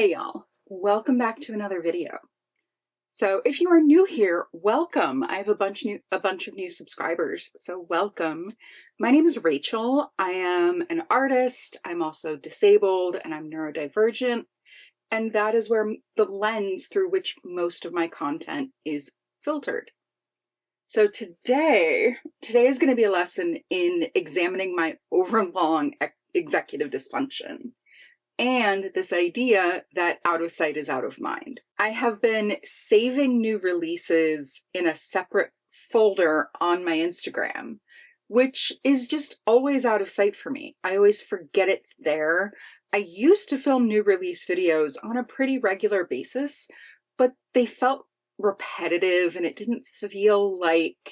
Hey y'all, welcome back to another video. So if you are new here, welcome. I have a bunch of new subscribers, so welcome. My name is Rachel. I am an artist. I'm also disabled and I'm neurodivergent, and that is where the lens through which most of my content is filtered. So today is going to be a lesson in examining my overlong executive dysfunction and this idea that out of sight is out of mind. I have been saving new releases in a separate folder on my Instagram, which is just always out of sight for me. I always forget it's there. I used to film new release videos on a pretty regular basis, but they felt repetitive and it didn't feel like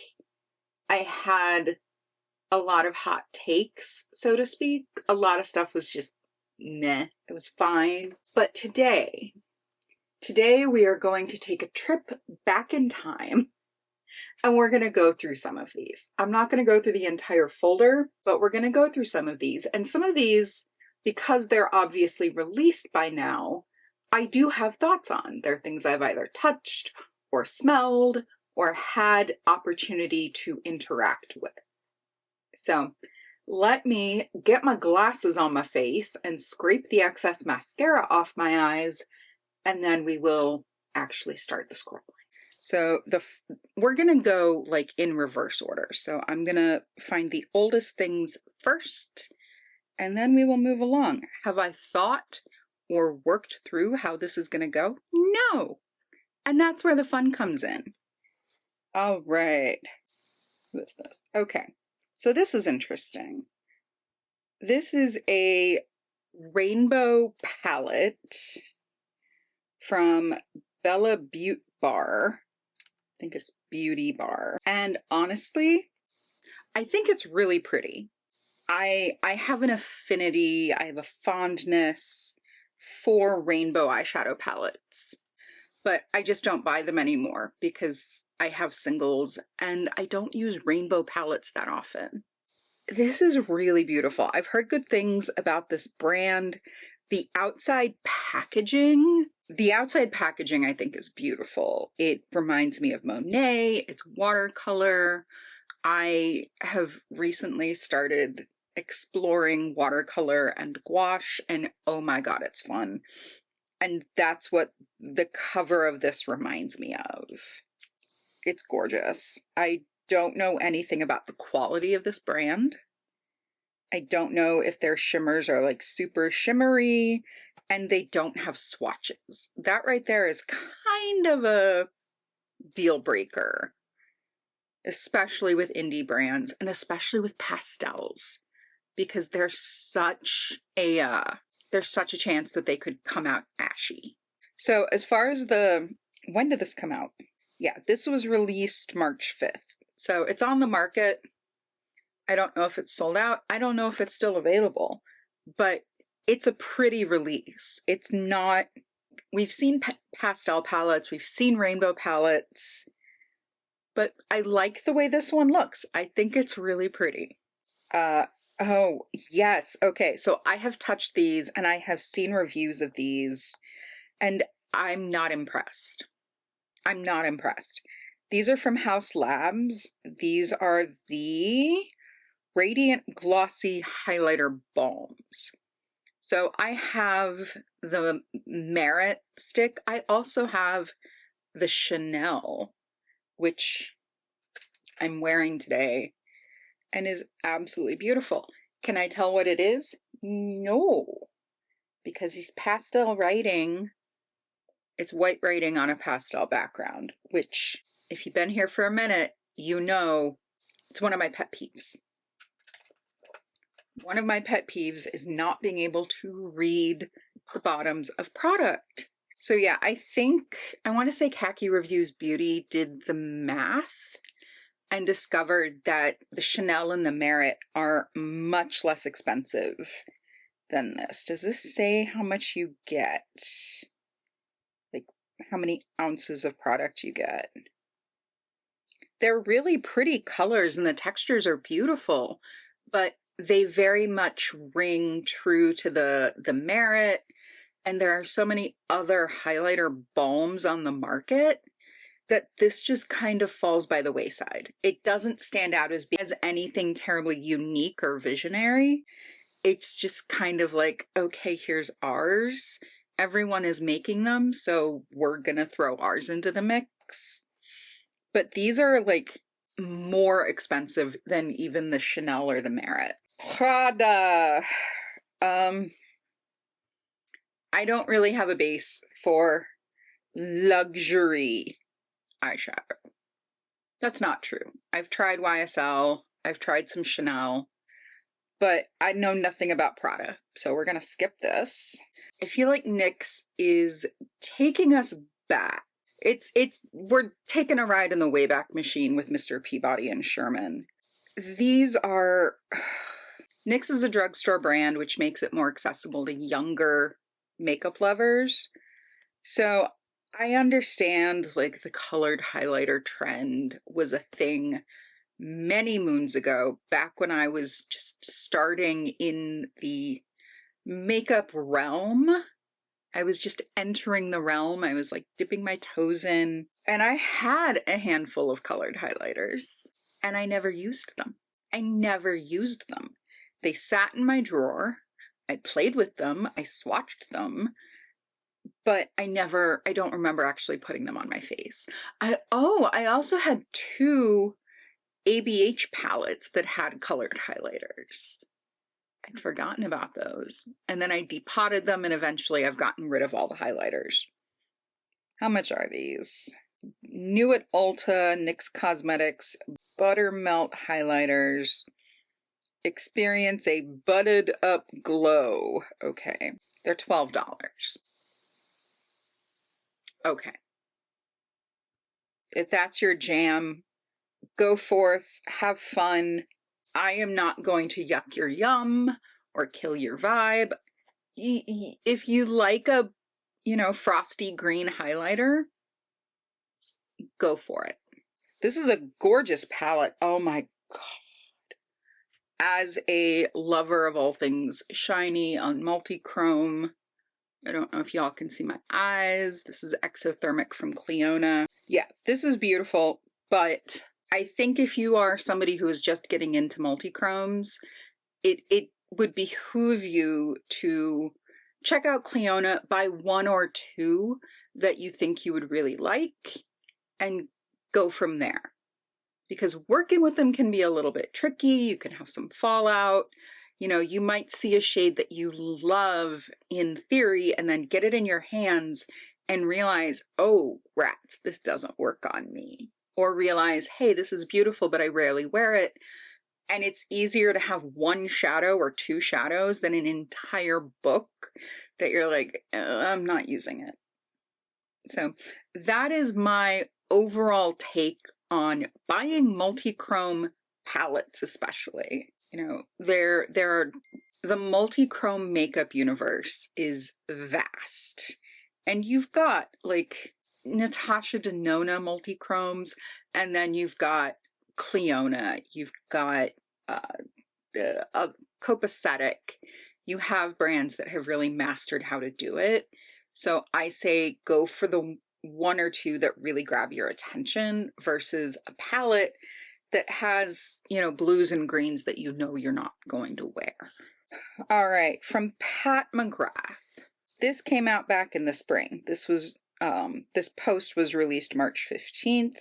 I had a lot of hot takes, so to speak. A lot of stuff was just meh, it was fine. But today we are going to take a trip back in time and we're going to go through some of these. I'm not going to go through the entire folder, but we're going to go through some of these. And some of these, because they're obviously released by now, I do have thoughts on. They're things I've either touched or smelled or had opportunity to interact with. So let me get my glasses on my face and scrape the excess mascara off my eyes, and then we will actually start the scrolling. So we're going to go like in reverse order. So I'm going to find the oldest things first, and then we will move along. Have I thought or worked through how this is going to go? No. And that's where the fun comes in. All right. What is this? Okay. So this is interesting. This is a rainbow palette from Bella Beauty Bar. I think it's Beauty Bar. And honestly, I think it's really pretty. I have an affinity, I have a fondness for rainbow eyeshadow palettes, but I just don't buy them anymore because I have singles and I don't use rainbow palettes that often. This is really beautiful. I've heard good things about this brand. The outside packaging I think is beautiful. It reminds me of Monet. It's watercolor. I have recently started exploring watercolor and gouache, and oh my god, it's fun. And that's what the cover of this reminds me of. It's gorgeous. I don't know anything about the quality of this brand. I don't know if their shimmers are like super shimmery, and they don't have swatches. That right there is kind of a deal breaker, especially with indie brands and especially with pastels, because there's such a chance that they could come out ashy. So as far as when did this come out? Yeah, this was released March 5th. So it's on the market. I don't know if it's sold out. I don't know if it's still available, but it's a pretty release. It's not, we've seen pastel palettes, we've seen rainbow palettes, but I like the way this one looks. I think it's really pretty. Oh, yes. Okay, so I have touched these and I have seen reviews of these and I'm not impressed. I'm not impressed. These are from House Labs. These are the Radiant Glossy Highlighter Balms. So I have the Merit stick. I also have the Chanel, which I'm wearing today and is absolutely beautiful. Can I tell what it is? No, because he's pastel writing. It's white writing on a pastel background, which if you've been here for a minute, you know it's one of my pet peeves. One of my pet peeves is not being able to read the bottoms of product. So yeah, I want to say Khaki Reviews Beauty did the math and discovered that the Chanel and the Merit are much less expensive than this. Does this say how much you get? Like how many ounces of product you get? They're really pretty colors and the textures are beautiful, but they very much ring true to the Merit And there are so many other highlighter balms on the market that this just kind of falls by the wayside. It doesn't stand out as anything terribly unique or visionary. It's just kind of like, okay, here's ours. Everyone is making them, so we're gonna throw ours into the mix. But these are like more expensive than even the Chanel or the Merit. Prada. I don't really have a base for luxury eyeshadow. That's not true. I've tried YSL, I've tried some Chanel, but I know nothing about Prada, so we're gonna skip this. I feel like NYX is taking us back. We're taking a ride in the Wayback Machine with Mr. Peabody and Sherman. These are, NYX is a drugstore brand, which makes it more accessible to younger makeup lovers. So I understand like the colored highlighter trend was a thing many moons ago, back when I was just starting in the makeup realm. I was just entering the realm. I was like dipping my toes in, and I had a handful of colored highlighters and I never used them. They sat in my drawer. I played with them. I swatched them, but I don't remember actually putting them on my face. I also had 2 ABH palettes that had colored highlighters. I'd forgotten about those. And then I depotted them, and eventually I've gotten rid of all the highlighters. How much are these? New at Ulta, NYX Cosmetics, Buttermelt highlighters. Experience a butted up glow. Okay, they're $12. Okay. If that's your jam, go forth, have fun. I am not going to yuck your yum or kill your vibe. If you like a, frosty green highlighter, go for it. This is a gorgeous palette. Oh my God. As a lover of all things shiny on multi-chrome, I don't know if y'all can see my eyes. This is Exothermic from Cliona. Yeah, this is beautiful, but I think if you are somebody who is just getting into multi-chromes, it would behoove you to check out Cliona, buy 1 or 2 that you think you would really like, and go from there. Because working with them can be a little bit tricky. You can have some fallout. You might see a shade that you love in theory and then get it in your hands and realize, oh, rats, this doesn't work on me. Or realize, hey, this is beautiful, but I rarely wear it. And it's easier to have 1 shadow or 2 shadows than an entire book that you're like, I'm not using it. So that is my overall take on buying multi-chrome palettes, especially. The multi-chrome makeup universe is vast. And you've got like Natasha Denona multi-chromes, and then you've got Cliona, you've got Copacetic. You have brands that have really mastered how to do it. So I say go for the 1 or 2 that really grab your attention versus a palette that has, blues and greens that you're not going to wear. All right, from Pat McGrath. This came out back in the spring. This post was released March 15th,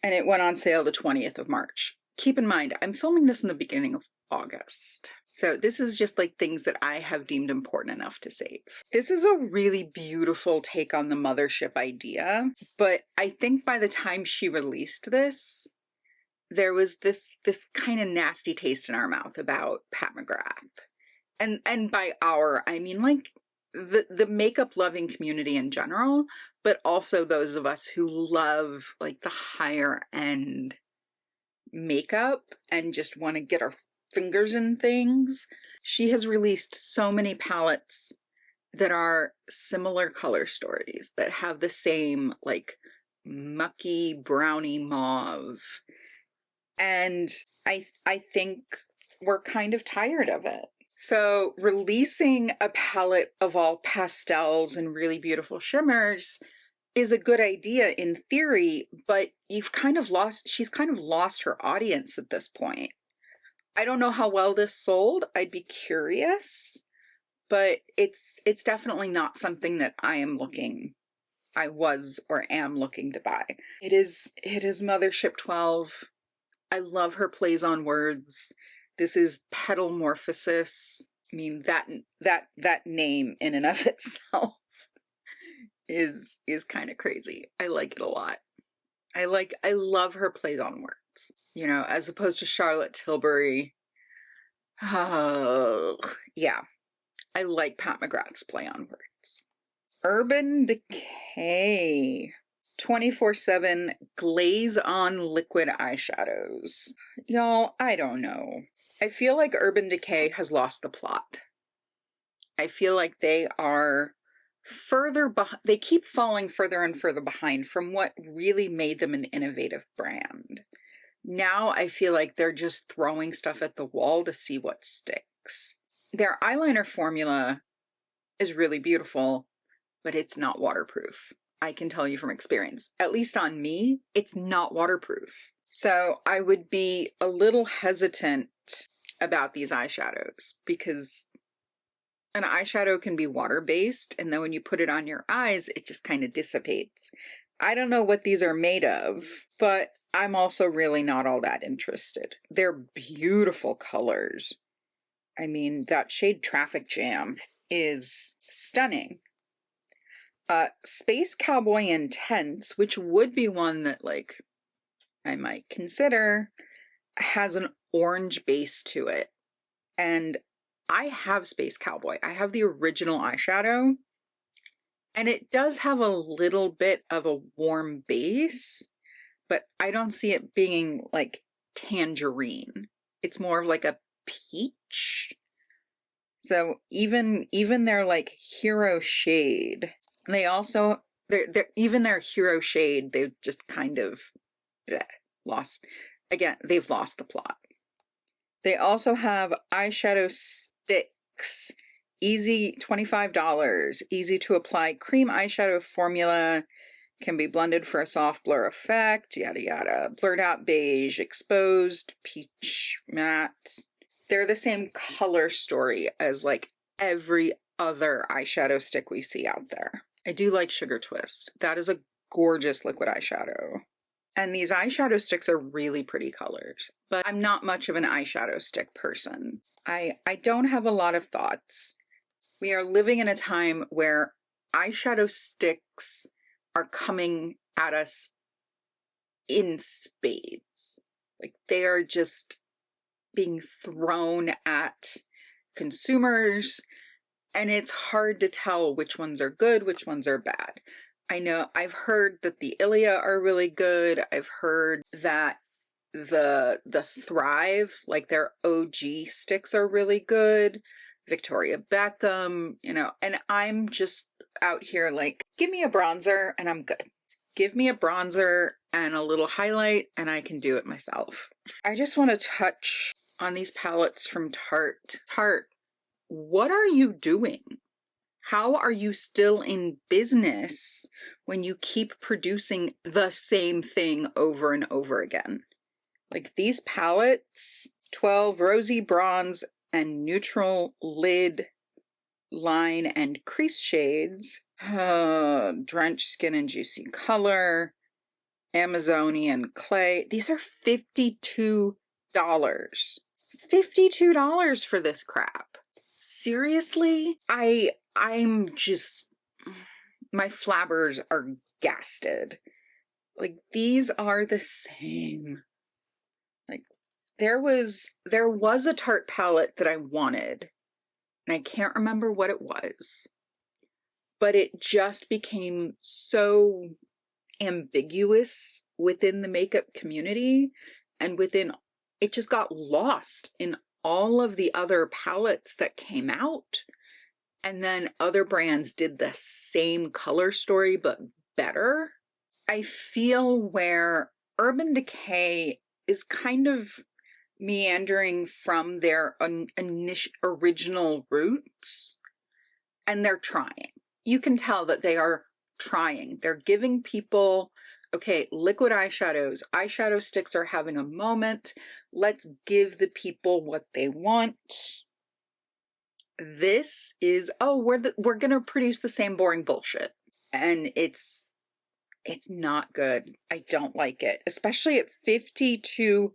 and it went on sale the 20th of March. Keep in mind, I'm filming this in the beginning of August. So this is just like things that I have deemed important enough to save. This is a really beautiful take on the mothership idea, but I think by the time she released this, there was this kind of nasty taste in our mouth about Pat McGrath. And by our, I mean like the makeup loving community in general, but also those of us who love like the higher end makeup and just want to get our fingers in things. She has released so many palettes that are similar color stories, that have the same like mucky brownie mauve. And I think we're kind of tired of it. So releasing a palette of all pastels and really beautiful shimmers is a good idea in theory, but she's kind of lost her audience at this point. I don't know how well this sold. I'd be curious, but it's definitely not something that I was or am looking to buy. It is Mothership 12. I love her plays on words. This is Petalmorphosis. I mean, that name in and of itself is kind of crazy. I like it a lot. I love her plays on words, you know, as opposed to Charlotte Tilbury. Oh, yeah. I like Pat McGrath's play on words. Urban Decay 24/7 glaze on liquid eyeshadows. Y'all, I don't know. I feel like Urban Decay has lost the plot. I feel like they are they keep falling further and further behind from what really made them an innovative brand. Now I feel like they're just throwing stuff at the wall to see what sticks. Their eyeliner formula is really beautiful, but it's not waterproof. I can tell you from experience, at least on me, it's not waterproof. So I would be a little hesitant about these eyeshadows because an eyeshadow can be water-based, and then when you put it on your eyes, it just kind of dissipates. I don't know what these are made of, but I'm also really not all that interested. They're beautiful colors. I mean, that shade Traffic Jam is stunning. Space Cowboy Intense, which would be one that, like, I might consider, has an orange base to it. And I have Space Cowboy. I have the original eyeshadow, and it does have a little bit of a warm base, but I don't see it being like tangerine. It's more of like a peach. So even their like hero shade, they also even their hero shade, they've just kind of lost. Again, they've lost the plot. They also have eyeshadow sticks, easy, $25, easy to apply cream eyeshadow formula, can be blended for a soft blur effect, yada yada, blurred out beige, exposed, peach, matte. They're the same color story as like every other eyeshadow stick we see out there. I do like Sugar Twist. That is a gorgeous liquid eyeshadow. And these eyeshadow sticks are really pretty colors, but I'm not much of an eyeshadow stick person. I don't have a lot of thoughts. We are living in a time where eyeshadow sticks are coming at us in spades. Like, they are just being thrown at consumers, and it's hard to tell which ones are good, which ones are bad. I know I've heard that the Ilia are really good. I've heard that the Thrive, like their OG sticks, are really good. Victoria Beckham, you know, and I'm just out here like, give me a bronzer and I'm good. Give me a bronzer and a little highlight and I can do it myself. I just want to touch on these palettes from Tarte. Tarte, what are you doing? How are you still in business when you keep producing the same thing over and over again? Like, these palettes, 12 Rosy Bronze and Neutral Lid Line and Crease shades, Drenched Skin and Juicy Color, Amazonian Clay. These are $52. $52 for this crap. Seriously? I'm just, my flabbers are gasted. Like, these are the same. Like, there was a Tarte palette that I wanted, and I can't remember what it was, but it just became so ambiguous within the makeup community, and it just got lost in all of the other palettes that came out. And then other brands did the same color story, but better. I feel where Urban Decay is kind of meandering from their original roots, and they're trying. You can tell that they are trying. They're giving people, okay, liquid eyeshadows. Eyeshadow sticks are having a moment. Let's give the people what they want. This is, oh, we're going to produce the same boring bullshit. And it's not good. I don't like it, especially at $52.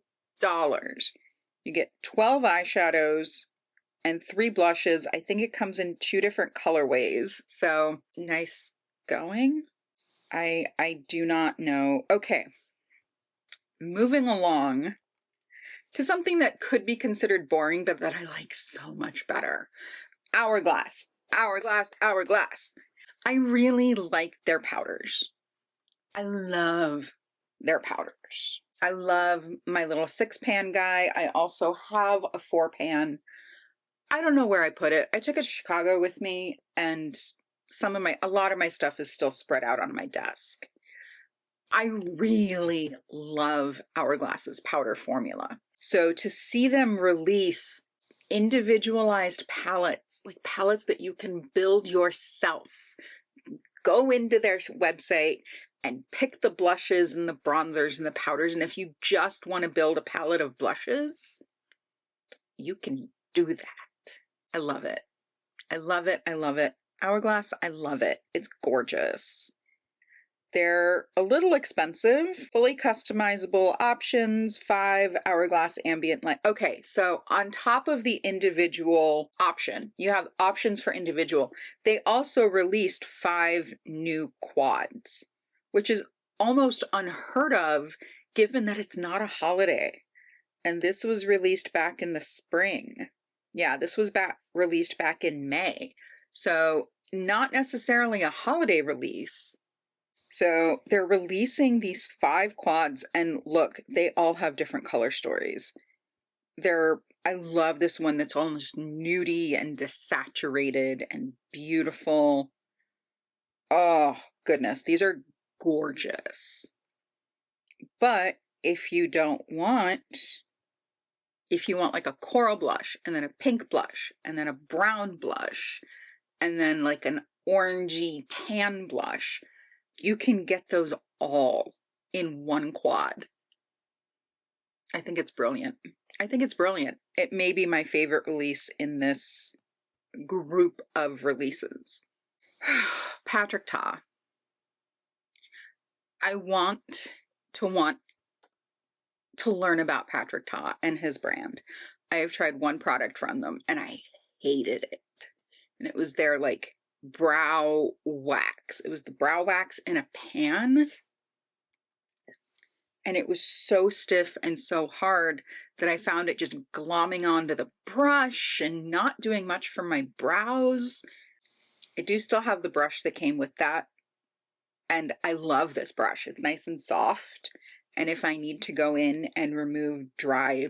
You get 12 eyeshadows and 3 blushes. I think it comes in 2 different colorways. So nice going. I do not know. Okay. Moving along to something that could be considered boring, but that I like so much better. Hourglass. Hourglass. Hourglass. I really like their powders. I love their powders. I love my little 6-pan guy. I also have a 4-pan. I don't know where I put it. I took it to Chicago with me, and a lot of my stuff is still spread out on my desk. I really love Hourglass's powder formula. So to see them release individualized palettes, like palettes that you can build yourself, go into their website and pick the blushes and the bronzers and the powders. And if you just want to build a palette of blushes, you can do that. I love it. I love it. I love it. Hourglass, I love it. It's gorgeous. They're a little expensive. Fully customizable options, 5 Hourglass ambient light. Okay, so on top of the individual option, you have options for individual. They also released 5 new quads, which is almost unheard of given that it's not a holiday. And this was released back in the spring. Yeah, this was released back in May. So not necessarily a holiday release. So they're releasing these 5 quads, and look, they all have different color stories. I love this one that's almost nudie and desaturated and beautiful. Oh, goodness, these are gorgeous. But if you want like a coral blush, and then a pink blush, and then a brown blush, and then like an orangey tan blush, you can get those all in one quad. I think it's brilliant. I think it's brilliant. It may be my favorite release in this group of releases. Patrick Ta. I want to learn about Patrick Ta and his brand. I have tried one product from them and I hated it. And it was their like brow wax. It was the brow wax in a pan. And it was so stiff and so hard that I found it just glomming onto the brush and not doing much for my brows. I do still have the brush that came with that. And I love this brush. It's nice and soft. And if I need to go in and remove dry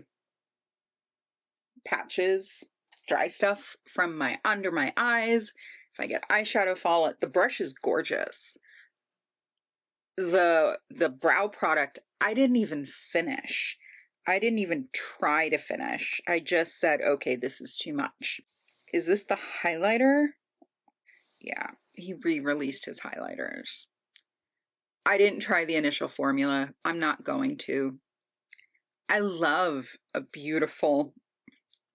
patches, dry stuff from under my eyes, if I get eyeshadow fallout, the brush is gorgeous. The brow product, I didn't even finish. I didn't even try to finish. I just said, okay, this is too much. Is this the highlighter? Yeah, he re-released his highlighters. I didn't try the initial formula. I'm not going to. I love a beautiful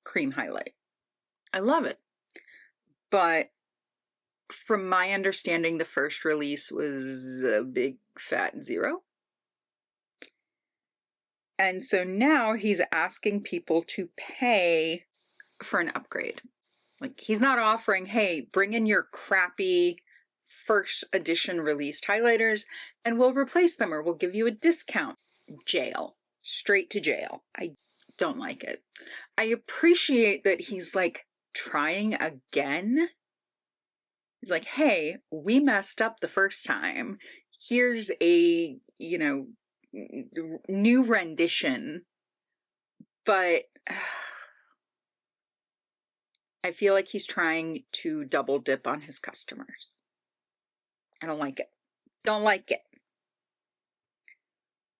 cream highlight. I love it. But from my understanding, the first release was a big fat 0. And so now he's asking people to pay for an upgrade. Like, he's not offering, hey, bring in your crappy first edition released highlighters and we'll replace them or we'll give you a discount. Jail. Straight to jail. I don't like it. I appreciate that he's like trying again. He's like, hey, we messed up the first time. Here's a, new rendition. But I feel like he's trying to double dip on his customers. I don't like it. Don't like it.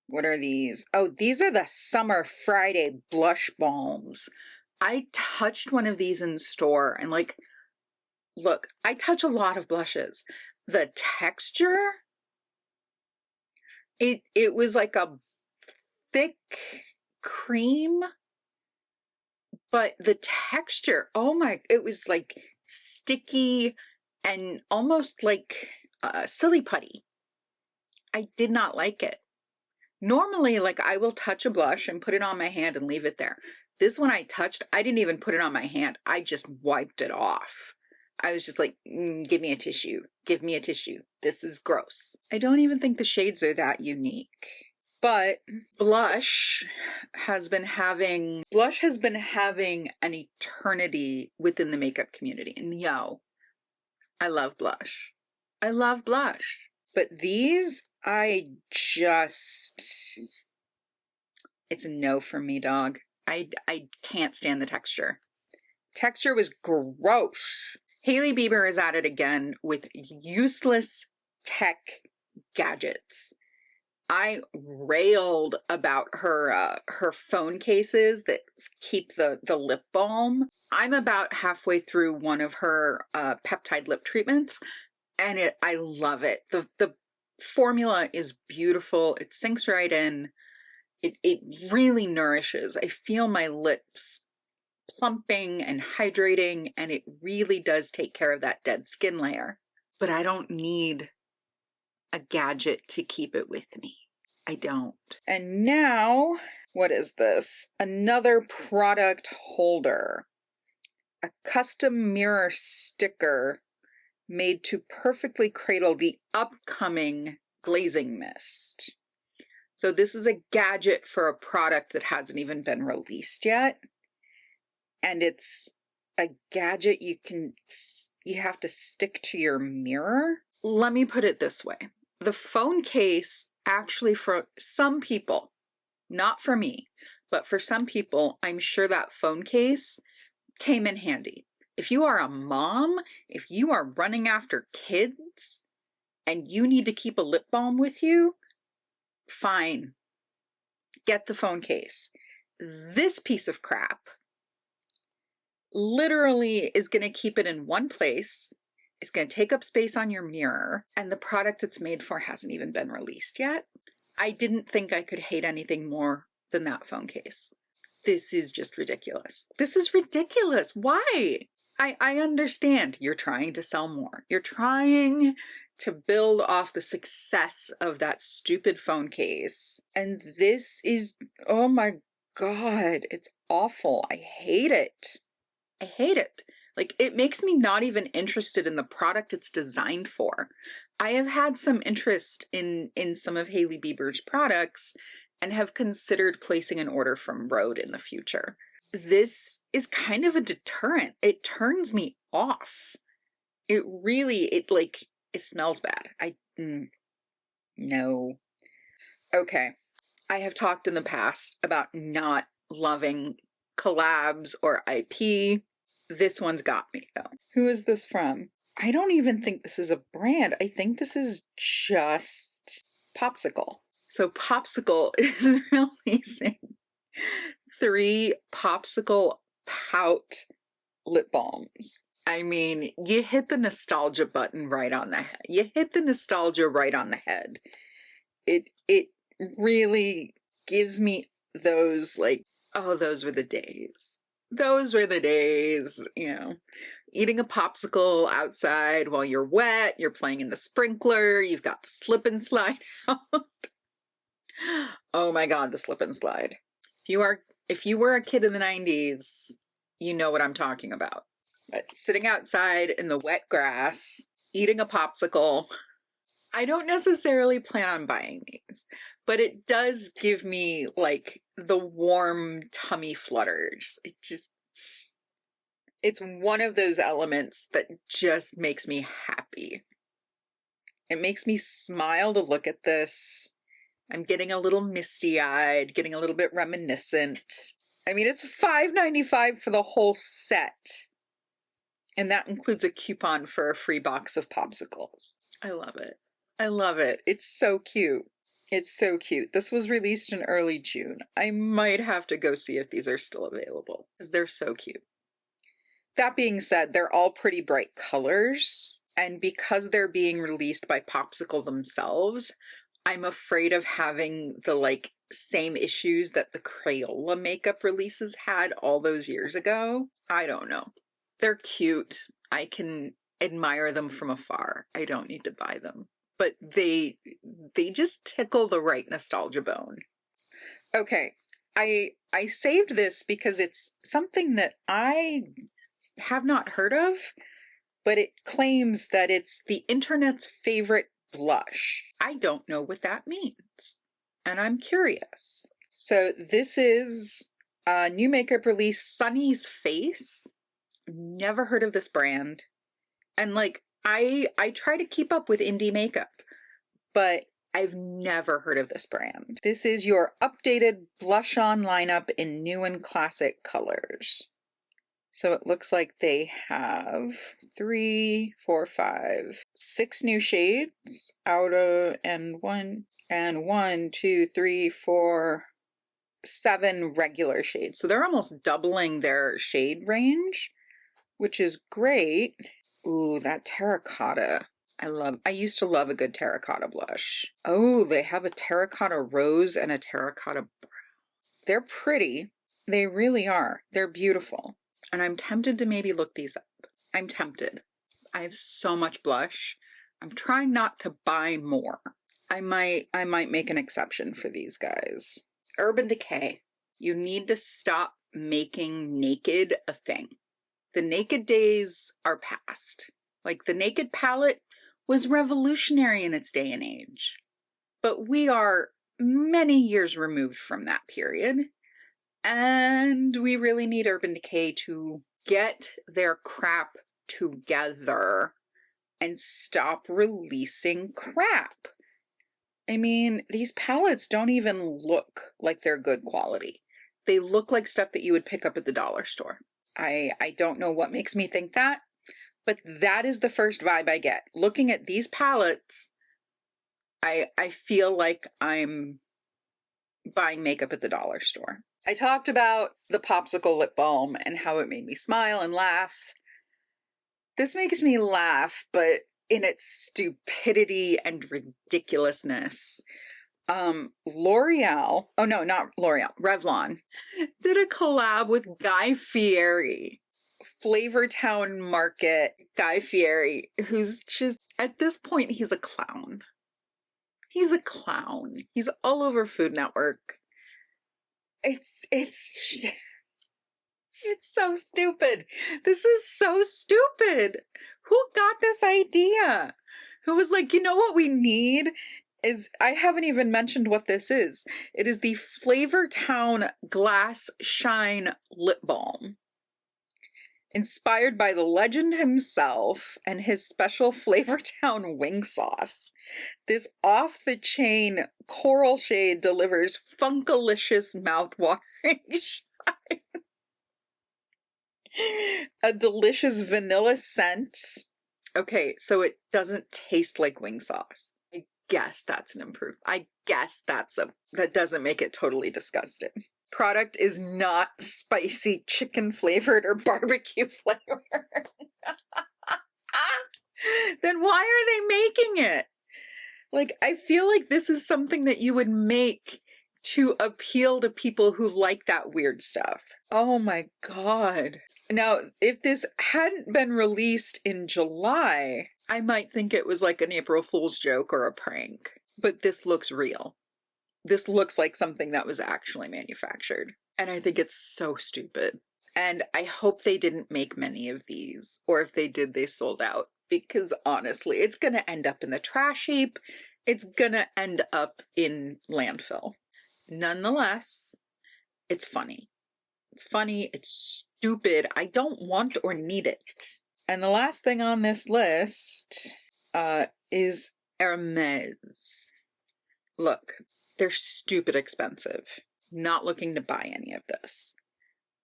What are these? Oh, these are the Summer Friday blush balms. I touched one of these in store and like, look, I touch a lot of blushes. The texture, it was like a thick cream, but the texture, oh my, it was like sticky and almost like silly putty. I did not like it. Normally, like I will touch a blush and put it on my hand and leave it there. This one I touched, I didn't even put it on my hand. I just wiped it off. I was just like, give me a tissue. Give me a tissue. This is gross. I don't even think the shades are that unique. But blush has been having an eternity within the makeup community. And yo, I love blush. I love blush. But these, it's a no for me, dog. I can't stand the texture. Texture was gross. Hailey Bieber is at it again with useless tech gadgets. I railed about her phone cases that keep the lip balm. I'm about halfway through one of her peptide lip treatments, and I love it. The formula is beautiful. It sinks right in. It really nourishes. I feel my lips plumping and hydrating, and it really does take care of that dead skin layer. But I don't need a gadget to keep it with me. I don't. And now, what is this? Another product holder. A custom mirror sticker made to perfectly cradle the upcoming glazing mist. So this is a gadget for a product that hasn't even been released yet. And it's a gadget you have to stick to your mirror. Let me put it this way. The phone case, actually for some people, not for me, but for some people, I'm sure that phone case came in handy. If you are a mom, if you are running after kids, and you need to keep a lip balm with you, fine. Get the phone case. This piece of crap literally is going to keep it in one place. It's going to take up space on your mirror, and the product it's made for hasn't even been released yet. I didn't think I could hate anything more than that phone case. This is just ridiculous. This is ridiculous. Why? I understand you're trying to sell more. You're trying to build off the success of that stupid phone case. And this is, oh my God, it's awful. I hate it. I hate it. Like, it makes me not even interested in the product it's designed for. I have had some interest in some of Hailey Bieber's products and have considered placing an order from Rhode in the future. This is kind of a deterrent. It turns me off. It smells bad. No. Okay. I have talked in the past about not loving collabs or IP. This one's got me, though. Who is this from? I don't even think this is a brand. I think this is just Popsicle. So Popsicle is releasing 3 Popsicle Pout lip balms. I mean, you hit the nostalgia button right on the head. You hit the nostalgia right on the head. It really gives me those, like, oh, those were the days. Those were the days, you know, eating a popsicle outside while you're wet, you're playing in the sprinkler, you've got the slip and slide out. Oh my God, the slip and slide. If you were a kid in the 90s, you know what I'm talking about. But sitting outside in the wet grass, eating a popsicle. I don't necessarily plan on buying these, but it does give me like the warm tummy flutters. It's one of those elements that just makes me happy. It makes me smile to look at this. I'm getting a little misty-eyed, getting a little bit reminiscent. I mean, it's $5.95 for the whole set. And that includes a coupon for a free box of popsicles. I love it. I love it. It's so cute. It's so cute. This was released in early June. I might have to go see if these are still available because they're so cute. That being said, they're all pretty bright colors. And because they're being released by Popsicle themselves, I'm afraid of having the like same issues that the Crayola makeup releases had all those years ago. I don't know. They're cute. I can admire them from afar. I don't need to buy them. But they just tickle the right nostalgia bone. Okay, I saved this because it's something that I have not heard of, but it claims that it's the internet's favorite blush. I don't know what that means, and I'm curious. So this is a new makeup release, Sunny's Face. Never heard of this brand. And like, I try to keep up with indie makeup, but I've never heard of this brand. This is your updated blush on lineup in new and classic colors. So it looks like they have 3, 4, 5, 6 new shades out of, and 1, 2, 3, 4, 7 regular shades. So they're almost doubling their shade range, which is great. Ooh, that terracotta. I used to love a good terracotta blush. Oh, they have a terracotta rose and a terracotta brown. They're pretty. They really are. They're beautiful. And I'm tempted to maybe look these up. I'm tempted. I have so much blush. I'm trying not to buy more. I might make an exception for these guys. Urban Decay. You need to stop making naked a thing. The naked days are past. Like, the naked palette was revolutionary in its day and age. But we are many years removed from that period. And we really need Urban Decay to get their crap together and stop releasing crap. I mean, these palettes don't even look like they're good quality. They look like stuff that you would pick up at the dollar store. I don't know what makes me think that, but that is the first vibe I get. Looking at these palettes, I feel like I'm buying makeup at the dollar store. I talked about the Popsicle lip balm and how it made me smile and laugh. This makes me laugh, but in its stupidity and ridiculousness. L'Oreal, oh no, not L'Oreal, Revlon, did a collab with Guy Fieri. Flavortown Market Guy Fieri, who's just, at this point, he's a clown. He's a clown. He's all over Food Network. It's so stupid. This is so stupid. Who got this idea? Who was like, you know what we need is, I haven't even mentioned what this is. It is the Flavortown Glass Shine Lip Balm. Inspired by the legend himself and his special Flavortown wing sauce. This off-the-chain coral shade delivers funkalicious mouth-watering shine. A delicious vanilla scent. Okay, so it doesn't taste like wing sauce. I guess that's an improvement. I guess that doesn't make it totally disgusting. Product is not spicy chicken flavored or barbecue flavored. Then why are they making it? Like, I feel like this is something that you would make to appeal to people who like that weird stuff. Oh my God. Now, if this hadn't been released in July, I might think it was like an April Fool's joke or a prank. But this looks real. This looks like something that was actually manufactured. And I think it's so stupid. And I hope they didn't make many of these. Or if they did, they sold out. Because honestly, it's going to end up in the trash heap. It's going to end up in landfill. Nonetheless, it's funny. It's funny. It's stupid. I don't want or need it. And the last thing on this list is Hermes. Look, they're stupid expensive. Not looking to buy any of this.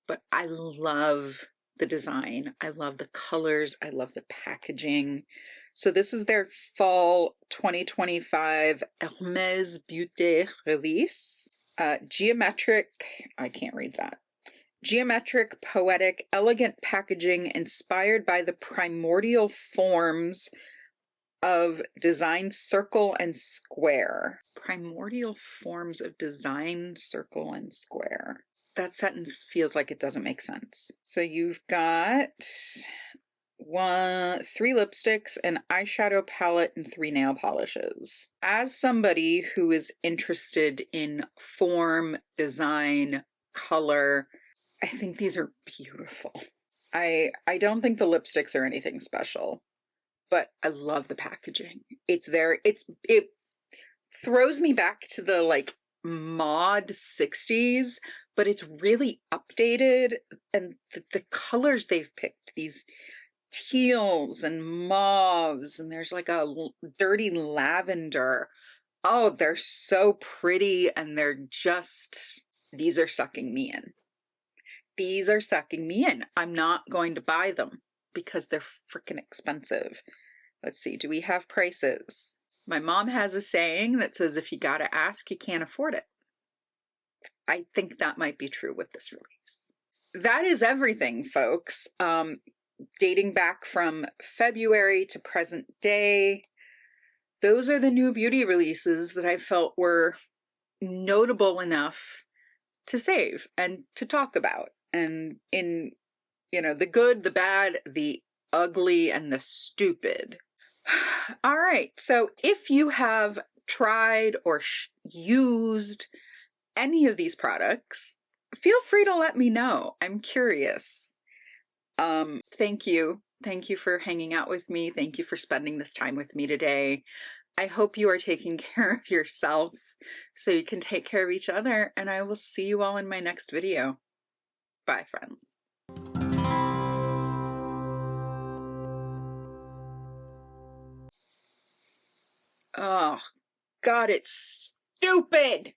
But I love the design. I love the colors. I love the packaging. So this is their fall 2025 Hermès Beauté release. Geometric, I can't read that. Geometric, poetic, elegant packaging inspired by the primordial forms of design circle and square. Primordial forms of design circle and square. That sentence feels like it doesn't make sense. So you've got 3 lipsticks, an eyeshadow palette, and 3 nail polishes. As somebody who is interested in form, design, color, I think these are beautiful. I don't think the lipsticks are anything special, but I love the packaging. It throws me back to the like mod 60s, but it's really updated, and the colors they've picked, these teals and mauves, and there's like a dirty lavender. Oh, they're so pretty, and these are sucking me in. These are sucking me in. I'm not going to buy them because they're freaking expensive. Let's see, do we have prices? My mom has a saying that says, if you gotta ask, you can't afford it. I think that might be true with this release. That is everything, folks. Dating back from February to present day, those are the new beauty releases that I felt were notable enough to save and to talk about. And in, the good, the bad, the ugly, and the stupid. All right, so if you have tried or used any of these products, feel free to let me know. I'm curious. Thank you. Thank you for hanging out with me. Thank you for spending this time with me today. I hope you are taking care of yourself so you can take care of each other, and I will see you all in my next video. Bye, friends. Oh, God, it's stupid!